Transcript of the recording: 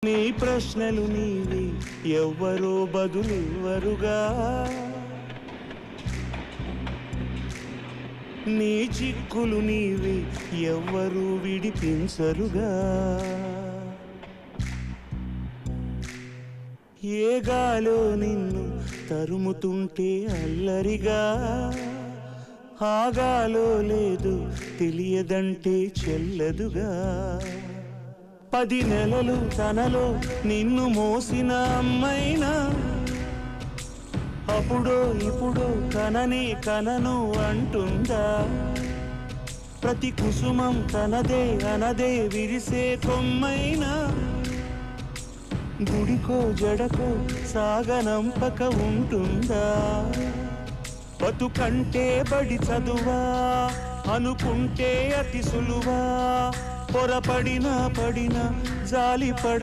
నీ ప్రశ్నలు నీవి ఎవ్వరో బదులివ్వరుగా, నీ చిక్కులు నీవి ఎవ్వరూ విడిపించరుగా. ఏ గాలో నిన్ను తరుముతుంటే అల్లరిగా, ఆగాలో లేదు తెలియదంటే చెల్లదుగా. 10 నెలలు తనలో నిన్ను మోసిన అమ్మైనా అప్పుడో ఇప్పుడో కననే కనను అంటుందా. ప్రతి కుసుమం తనదే అనదే విరిసే కొమ్మైనా గుడికో జడకో సాగనంపక ఉంటుందా. బతుకంటే బడి చదువా అనుకుంటే అతి సులువా, పొరపడినా పడినా జాలి